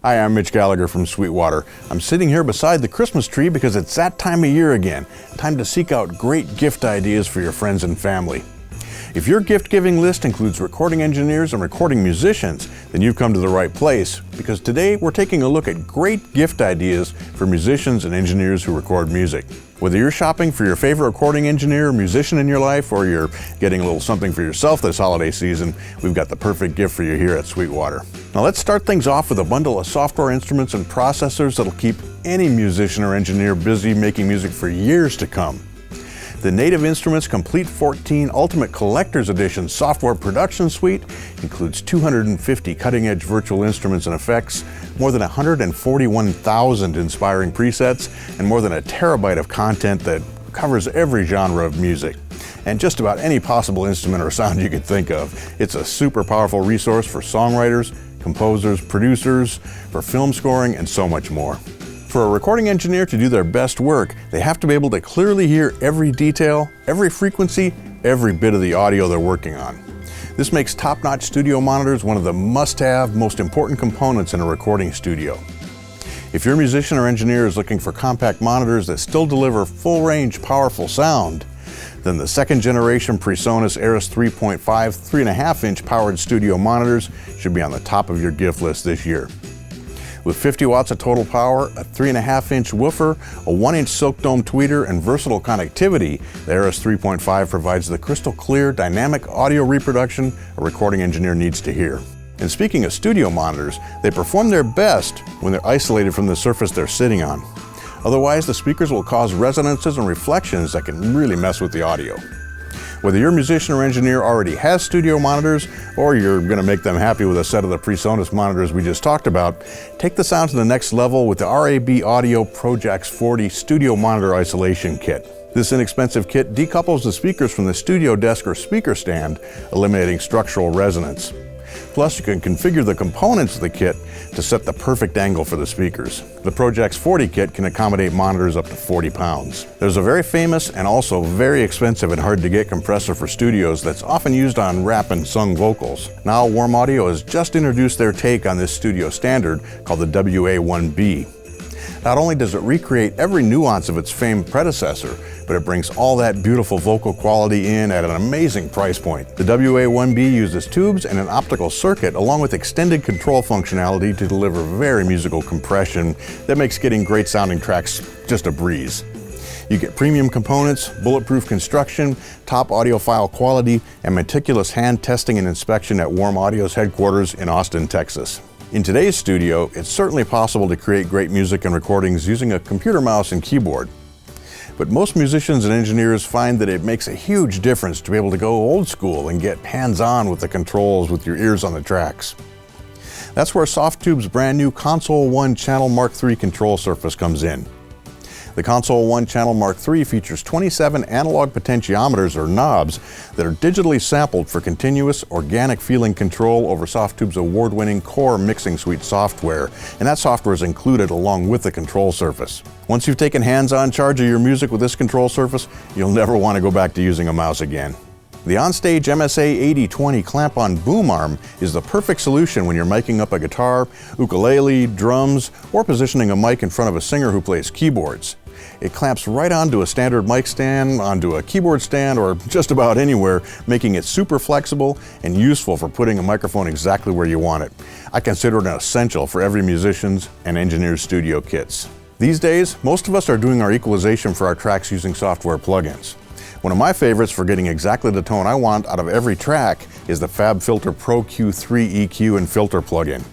Hi, I'm Mitch Gallagher from Sweetwater. I'm sitting here beside the Christmas tree because it's that time of year again. Time to seek out great gift ideas for your friends and family. If your gift-giving list includes recording engineers and recording musicians, then you've come to the right place, because today we're taking a look at great gift ideas for musicians and engineers who record music. Whether you're shopping for your favorite recording engineer or musician in your life, or you're getting a little something for yourself this holiday season, we've got the perfect gift for you here at Sweetwater. Now let's start things off with a bundle of software instruments and processors that'll keep any musician or engineer busy making music for years to come. The Native Instruments Komplete 14 Ultimate Collector's Edition Software Production Suite includes 250 cutting-edge virtual instruments and effects, more than 141,000 inspiring presets, and more than a terabyte of content that covers every genre of music, and just about any possible instrument or sound you could think of. It's a super powerful resource for songwriters, composers, producers, for film scoring, and so much more. For a recording engineer to do their best work, they have to be able to clearly hear every detail, every frequency, every bit of the audio they're working on. This makes top-notch studio monitors one of the must-have, most important components in a recording studio. If your musician or engineer is looking for compact monitors that still deliver full-range, powerful sound, then the second-generation PreSonus Eris 3.5 3.5-inch powered studio monitors should be on the top of your gift list this year. With 50 watts of total power, a 3.5-inch woofer, a 1-inch silk dome tweeter, and versatile connectivity, the Eris 3.5 provides the crystal clear, dynamic audio reproduction a recording engineer needs to hear. And speaking of studio monitors, they perform their best when they're isolated from the surface they're sitting on. Otherwise, the speakers will cause resonances and reflections that can really mess with the audio. Whether your musician or engineer already has studio monitors, or you're going to make them happy with a set of the PreSonus monitors we just talked about, take the sound to the next level with the RAB Audio ProJax 40 Studio Monitor Isolation Kit. This inexpensive kit decouples the speakers from the studio desk or speaker stand, eliminating structural resonance. Plus, you can configure the components of the kit to set the perfect angle for the speakers. The ProJax 40 kit can accommodate monitors up to 40 pounds. There's a very famous and also very expensive and hard to get compressor for studios that's often used on rap and sung vocals. Now, Warm Audio has just introduced their take on this studio standard called the WA1B. Not only does it recreate every nuance of its famed predecessor, but it brings all that beautiful vocal quality in at an amazing price point. The WA1B uses tubes and an optical circuit along with extended control functionality to deliver very musical compression that makes getting great sounding tracks just a breeze. You get premium components, bulletproof construction, top audiophile quality, and meticulous hand testing and inspection at Warm Audio's headquarters in Austin, Texas. In today's studio, it's certainly possible to create great music and recordings using a computer mouse and keyboard. But most musicians and engineers find that it makes a huge difference to be able to go old school and get hands-on with the controls with your ears on the tracks. That's where Softube's brand new Console 1 Channel Mark III control surface comes in. The Console 1 Channel Mark III features 27 analog potentiometers or knobs that are digitally sampled for continuous, organic feeling control over Softube's award-winning core mixing suite software, and that software is included along with the control surface. Once you've taken hands-on charge of your music with this control surface, you'll never want to go back to using a mouse again. The Onstage MSA 8020 clamp-on boom arm is the perfect solution when you're miking up a guitar, ukulele, drums, or positioning a mic in front of a singer who plays keyboards. It clamps right onto a standard mic stand, onto a keyboard stand, or just about anywhere, making it super flexible and useful for putting a microphone exactly where you want it. I consider it an essential for every musician's and engineer's studio kits. These days, most of us are doing our equalization for our tracks using software plugins. One of my favorites for getting exactly the tone I want out of every track is the FabFilter Pro Q3 EQ and filter plugin.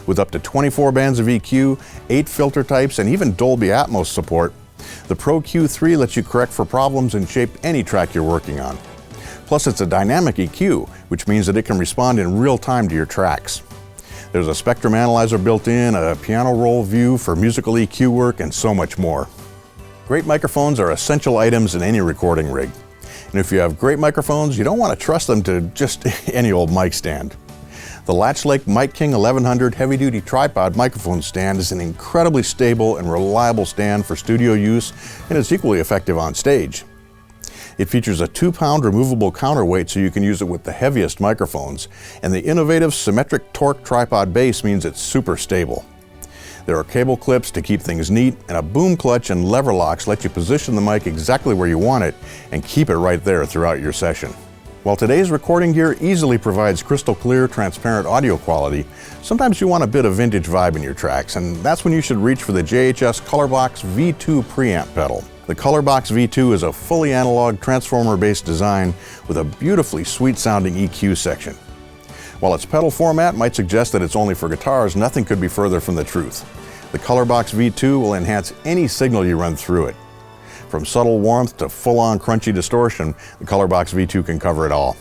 With up to 24 bands of EQ, 8 filter types, and even Dolby Atmos support, the Pro Q3 lets you correct for problems and shape any track you're working on. Plus, it's a dynamic EQ, which means that it can respond in real time to your tracks. There's a spectrum analyzer built in, a piano roll view for musical EQ work, and so much more. Great microphones are essential items in any recording rig. And if you have great microphones, you don't want to trust them to just any old mic stand. The Latch MkIII 1100 heavy-duty tripod microphone stand is an incredibly stable and reliable stand for studio use, and it's equally effective on stage. It features a 2-pound removable counterweight so you can use it with the heaviest microphones, and the innovative symmetric torque tripod base means it's super stable. There are cable clips to keep things neat, and a boom clutch and lever locks let you position the mic exactly where you want it and keep it right there throughout your session. While today's recording gear easily provides crystal clear, transparent audio quality, sometimes you want a bit of vintage vibe in your tracks, and that's when you should reach for the JHS Colorbox V2 preamp pedal. The Colorbox V2 is a fully analog transformer-based design with a beautifully sweet-sounding EQ section. While its pedal format might suggest that it's only for guitars, nothing could be further from the truth. The Colorbox V2 will enhance any signal you run through it. From subtle warmth to full-on crunchy distortion, the Colorbox V2 can cover it all.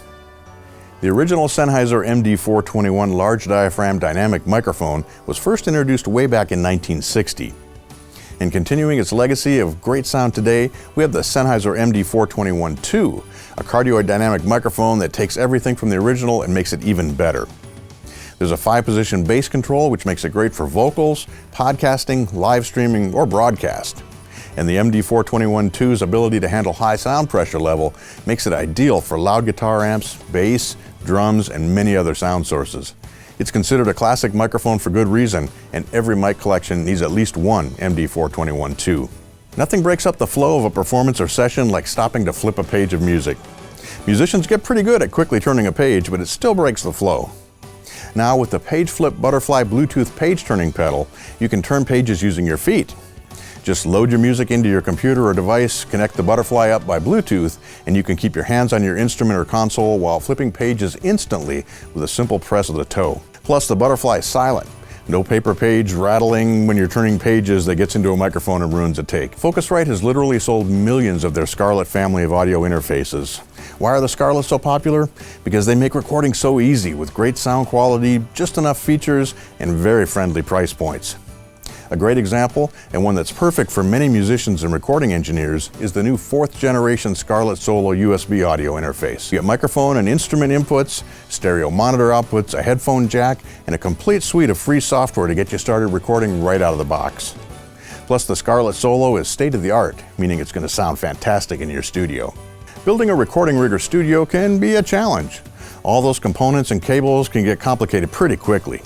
The original Sennheiser MD421 large diaphragm dynamic microphone was first introduced way back in 1960. In continuing its legacy of great sound today, we have the Sennheiser MD421-2, a cardioid dynamic microphone that takes everything from the original and makes it even better. There's a 5-position bass control, which makes it great for vocals, podcasting, live streaming, or broadcast. And the MD421-2's ability to handle high sound pressure level makes it ideal for loud guitar amps, bass, drums, and many other sound sources. It's considered a classic microphone for good reason, and every mic collection needs at least one MD421-2. Nothing breaks up the flow of a performance or session like stopping to flip a page of music. Musicians get pretty good at quickly turning a page, but it still breaks the flow. Now with the PageFlip Butterfly Bluetooth page turning pedal, you can turn pages using your feet. Just load your music into your computer or device, connect the Butterfly up by Bluetooth, and you can keep your hands on your instrument or console while flipping pages instantly with a simple press of the toe. Plus, the Butterfly is silent. No paper page rattling when you're turning pages that gets into a microphone and ruins a take. Focusrite has literally sold millions of their Scarlett family of audio interfaces. Why are the Scarlett so popular? Because they make recording so easy with great sound quality, just enough features, and very friendly price points. A great example, and one that's perfect for many musicians and recording engineers, is the new 4th generation Scarlett Solo USB audio interface. You get microphone and instrument inputs, stereo monitor outputs, a headphone jack, and a complete suite of free software to get you started recording right out of the box. Plus, the Scarlett Solo is state-of-the-art, meaning it's going to sound fantastic in your studio. Building a recording rig or studio can be a challenge. All those components and cables can get complicated pretty quickly.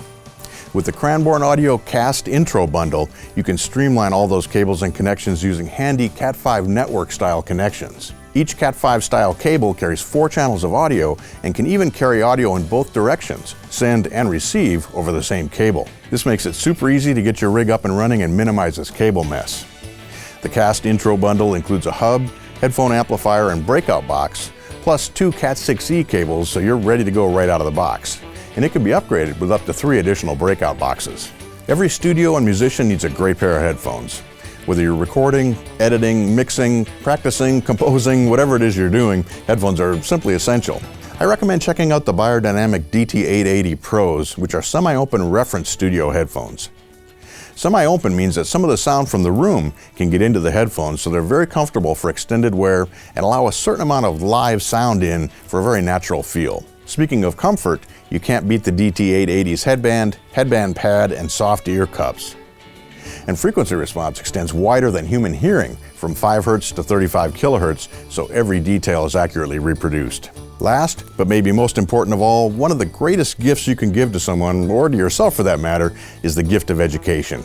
With the Cranborne Audio C.A.S.T intro bundle, you can streamline all those cables and connections using handy Cat5 network style connections. Each Cat5 style cable carries 4 channels of audio and can even carry audio in both directions, send and receive over the same cable. This makes it super easy to get your rig up and running and minimizes cable mess. The C.A.S.T intro bundle includes a hub, headphone amplifier, and breakout box, plus 2 Cat6e cables so you're ready to go right out of the box. And it can be upgraded with up to 3 additional breakout boxes. Every studio and musician needs a great pair of headphones. Whether you're recording, editing, mixing, practicing, composing, whatever it is you're doing, headphones are simply essential. I recommend checking out the Beyerdynamic DT 880 Pros, which are semi-open reference studio headphones. Semi-open means that some of the sound from the room can get into the headphones, so they're very comfortable for extended wear and allow a certain amount of live sound in for a very natural feel. Speaking of comfort, you can't beat the DT 880's headband, headband pad, and soft ear cups. And frequency response extends wider than human hearing, from 5 Hz to 35 kHz, so every detail is accurately reproduced. Last, but maybe most important of all, one of the greatest gifts you can give to someone, or to yourself for that matter, is the gift of education.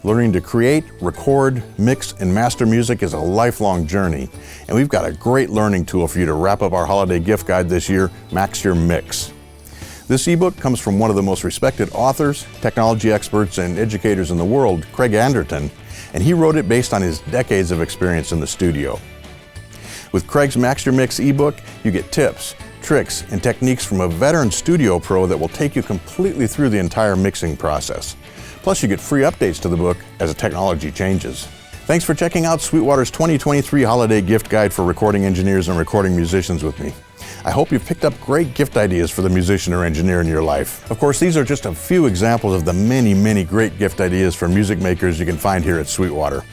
Learning to create, record, mix, and master music is a lifelong journey, and we've got a great learning tool for you to wrap up our holiday gift guide this year, Max Your Mix. This ebook comes from one of the most respected authors, technology experts, and educators in the world, Craig Anderton, and he wrote it based on his decades of experience in the studio. With Craig's Max Your Mix ebook, you get tips, tricks, and techniques from a veteran studio pro that will take you completely through the entire mixing process. Plus, you get free updates to the book as the technology changes. Thanks for checking out Sweetwater's 2023 Holiday Gift Guide for recording engineers and recording musicians with me. I hope you've picked up great gift ideas for the musician or engineer in your life. Of course, these are just a few examples of the many great gift ideas for music makers you can find here at Sweetwater.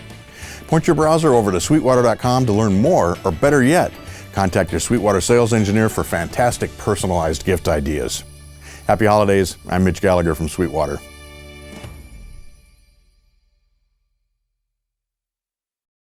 Point your browser over to sweetwater.com to learn more, or better yet, contact your Sweetwater sales engineer for fantastic personalized gift ideas. Happy holidays. I'm Mitch Gallagher from Sweetwater.